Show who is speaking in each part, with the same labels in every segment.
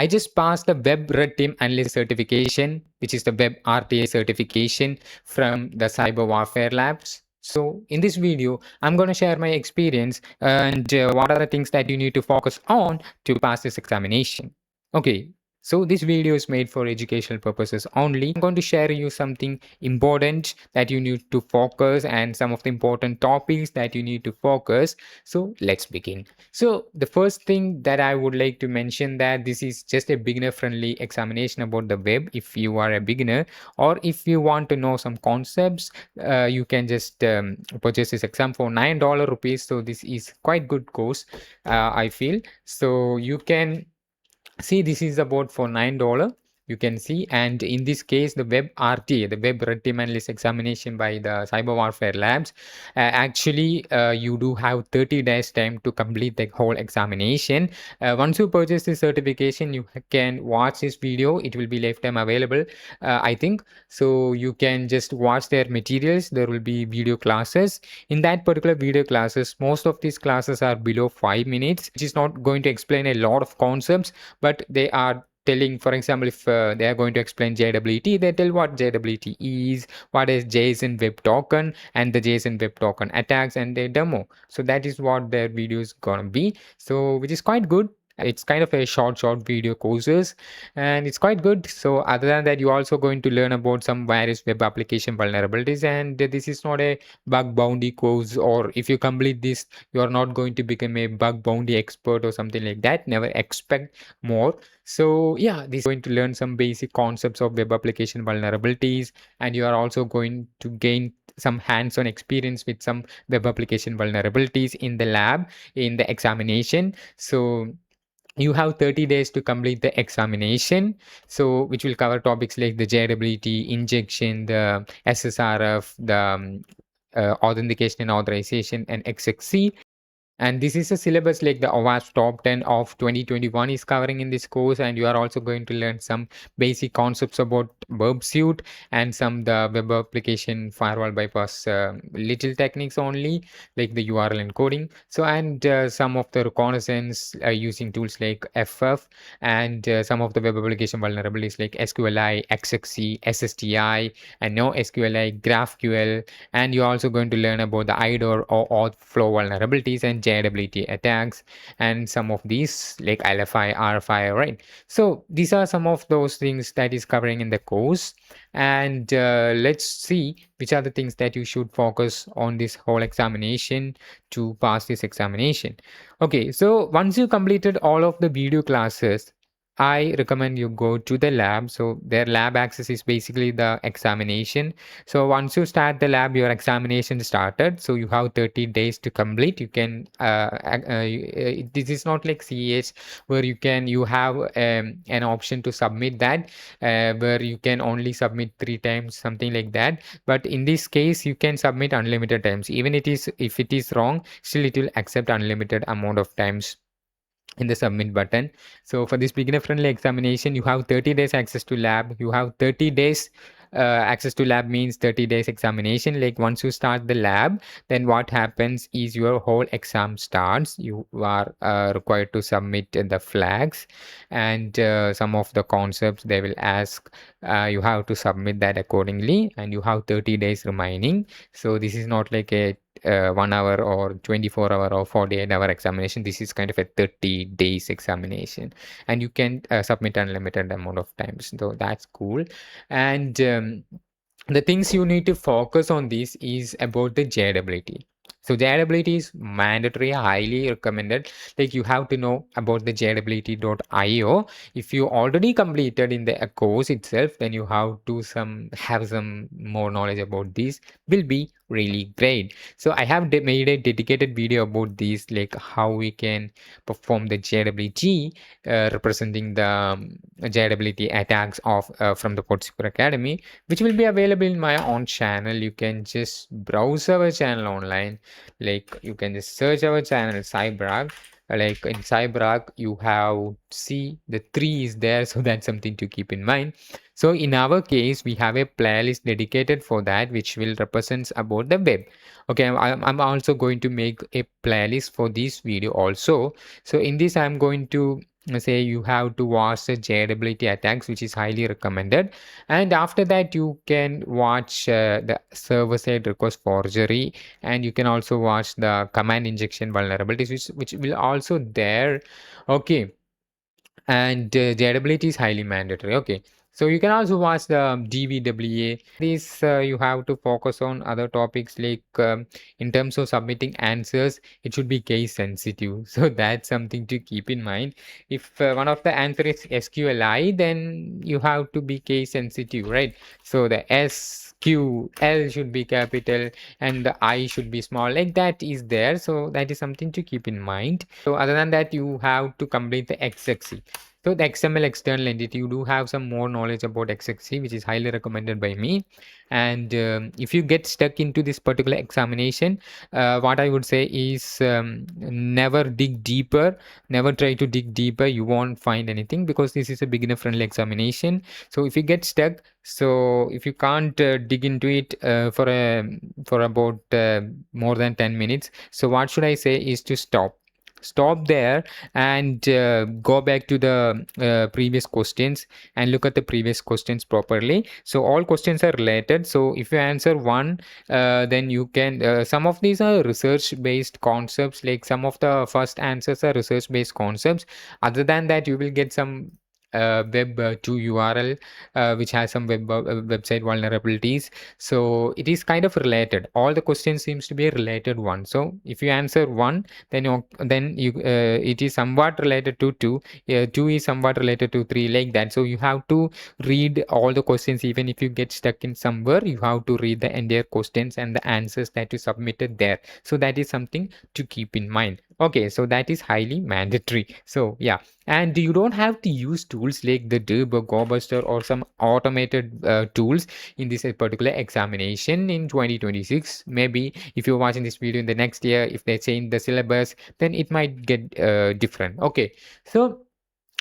Speaker 1: I just passed the Red Team Analyst certification, which is the WEB-RTA certification from the Cyber Warfare Labs. So in this video, I'm going to share my experience and what are the things that you need to focus on to pass this examination. Okay, so this video is made for educational purposes only. I'm going to share you something important that you need to focus and some of the important topics that you need to focus. So let's begin. So the first thing that I would like to mention that this is just a beginner friendly examination about the web. If you are a beginner or if you want to know some concepts, you can just purchase this exam for $9 rupees. So this is quite good course, I feel. So you can see this is about for $9. You can see, and in this case, the WEB-RTA, the Web Red Team Analyst examination by the Cyber Warfare Labs, actually you do have 30 days time to complete the whole examination. Once you purchase this certification, you can watch this video. It will be lifetime available, I think. So you can just watch their materials. There will be video classes. In that particular video classes, most of these classes are below 5 minutes, which is not going to explain a lot of concepts, but they are telling, for example, if they are going to explain JWT, they tell what JWT is, what is JSON Web Token, and the JSON Web Token attacks, and their demo. So that is what their video is gonna be. So which is quite good. It's kind of a short video courses, and it's quite good. So other than that, you're also going to learn about some various web application vulnerabilities, and this is not a bug bounty course, or if you complete this, you are not going to become a bug bounty expert or something like that. Never expect more. So yeah, this is going to learn some basic concepts of web application vulnerabilities, and you are also going to gain some hands-on experience with some web application vulnerabilities in the lab, in the examination. So you have 30 days to complete the examination, so which will cover topics like the JWT, injection, the SSRF, the authentication and authorization, and XXC. And this is a syllabus like the OWASP top 10 of 2021 is covering in this course, and you are also going to learn some basic concepts about Burp suite and some the web application firewall bypass little techniques only, like the URL encoding. So and some of the reconnaissance using tools like FF, and some of the web application vulnerabilities like SQLI, XXC, SSTI, and NoSQLI, GraphQL. And you're also going to learn about the IDOR or auth flow vulnerabilities and JWT attacks, and some of these like LFI, RFI, right? So these are some of those things that is covering in the course, and let's see which are the things that you should focus on this whole examination to pass this examination. Okay, so once you completed all of the video classes, I recommend you go to the lab. So their lab access is basically the examination. So once you start the lab, your examination started. So you have 30 days to complete. You can this is not like CH where you have an option to submit that where you can only submit 3 times, something like that. But in this case, you can submit unlimited times. Even if it is wrong, still it will accept unlimited amount of times in the submit button. So for this beginner friendly examination, you have 30 days access to lab. You have 30 days access to lab means 30 days examination. Like once you start the lab, then what happens is your whole exam starts. You are required to submit the flags, and some of the concepts they will ask, you have to submit that accordingly, and you have 30 days remaining. So this is not like a 1 hour or 24-hour or 48-hour examination. This is kind of a 30 days examination, and you can submit unlimited amount of times, so that's cool. And the things you need to focus on this is about the JWT. So JWT is mandatory, highly recommended. Like you have to know about the JWT.io. If you already completed in the course itself, then you have to have some more knowledge about this. Will be really great. So I have made a dedicated video about this, like how we can perform the JWT representing the JWT attacks of from the Portsecure Academy, which will be available in my own channel. You can just browse our channel online. Like you can just search our channel CyberArk. Like in CyberArk, you have see the 3 is there, so that's something to keep in mind. So in our case, we have a playlist dedicated for that, which will represent about the web. Okay, I'm also going to make a playlist for this video also. So in this, I'm going to say you have to watch the JWT attacks, which is highly recommended. And after that, you can watch the server-side request forgery, and you can also watch the command injection vulnerabilities, which will also there. Okay, and JWT is highly mandatory. Okay, so you can also watch the DVWA. This you have to focus on other topics like in terms of submitting answers, it should be case sensitive. So that's something to keep in mind. If one of the answer is SQLI, then you have to be case sensitive, right? So the SQL should be capital and the I should be small, like that is there. So that is something to keep in mind. So other than that, you have to complete the XXC. So the XML external entity, you do have some more knowledge about XXC, which is highly recommended by me. And if you get stuck into this particular examination, what I would say is never dig deeper, never try to dig deeper. You won't find anything because this is a beginner friendly examination. So if you get stuck, so if you can't dig into it for about more than 10 minutes, so what should I say is to stop there and go back to the previous questions and look at the previous questions properly. So all questions are related. So if you answer one, then you can some of these are research based concepts, like some of the first answers are research based concepts. Other than that, you will get some web 2 URL which has some website vulnerabilities. So it is kind of related. All the questions seems to be a related one. So if you answer one, then you it is somewhat related to 2. 2 is somewhat related to 3, like that. So you have to read all the questions. Even if you get stuck in somewhere, you have to read the entire questions and the answers that you submitted there. So that is something to keep in mind. Okay, so that is highly mandatory. So yeah, and you don't have to use tools like the Derb or GoBuster or some automated tools in this particular examination in 2026. Maybe if you're watching this video in the next year, if they change the syllabus, then it might get different. Okay, so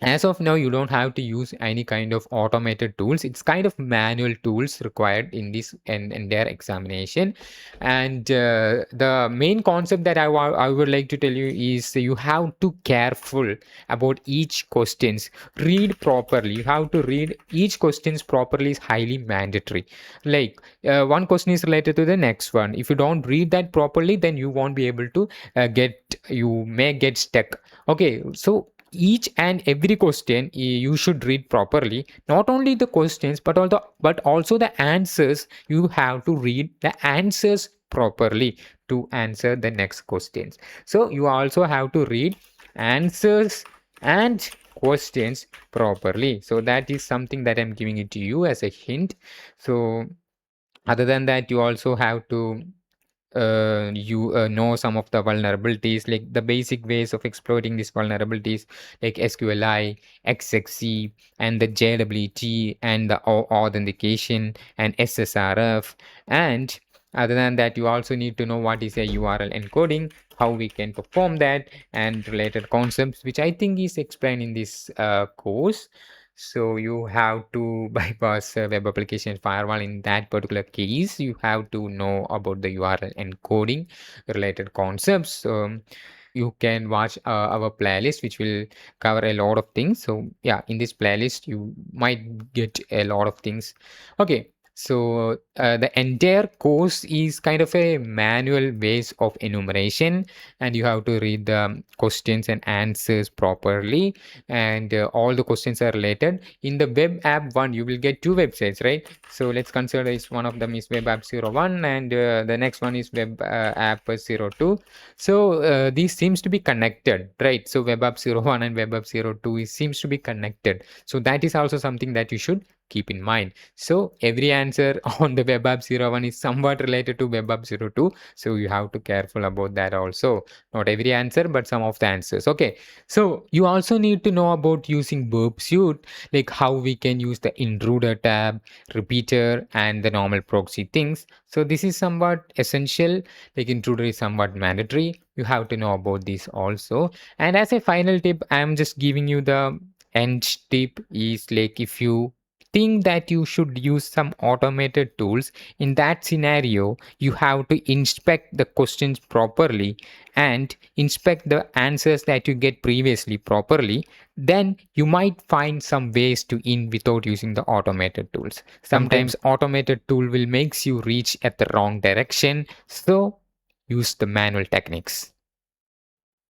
Speaker 1: as of now, you don't have to use any kind of automated tools. It's kind of manual tools required in this and their examination. And the main concept that I would like to tell you is you have to careful about each questions. Read properly. You have to read each questions properly is highly mandatory. Like one question is related to the next one. If you don't read that properly, then you won't be able to you may get stuck. Okay, so each and every question you should read properly. Not only the questions but also the answers. You have to read the answers properly to answer the next questions. So you also have to read answers and questions properly. So that is something that I'm giving it to you as a hint. So other than that, you also have to you know some of the vulnerabilities, like the basic ways of exploiting these vulnerabilities, like SQLI, XXC, and the JWT, and the authentication, and SSRF. And other than that, you also need to know what is a URL encoding, how we can perform that, and related concepts, which I think is explained in this course. So you have to bypass web application firewall. In that particular case, you have to know about the URL encoding related concepts. You can watch our playlist, which will cover a lot of things. So yeah, in this playlist, you might get a lot of things. Okay. So the entire course is kind of a manual ways of enumeration, and you have to read the questions and answers properly, and all the questions are related. In the web app 1, you will get 2 websites, right? So let's consider is one of them is web app 01, and the next one is web app 02. So these seems to be connected, right? So web app 01 and web app 02 seems to be connected. So that is also something that you should keep in mind. So every answer on the web app 01 is somewhat related to web app 02. So you have to careful about that also. Not every answer, but some of the answers. Okay. So you also need to know about using Burp suite, like how we can use the intruder tab, repeater, and the normal proxy things. So this is somewhat essential. Like intruder is somewhat mandatory. You have to know about this also. And as a final tip, I am just giving you the end tip is like if you think that you should use some automated tools, in that scenario, you have to inspect the questions properly and inspect the answers that you get previously properly. Then you might find some ways to in without using the automated tools. Sometimes automated tool will makes you reach at the wrong direction, so use the manual techniques.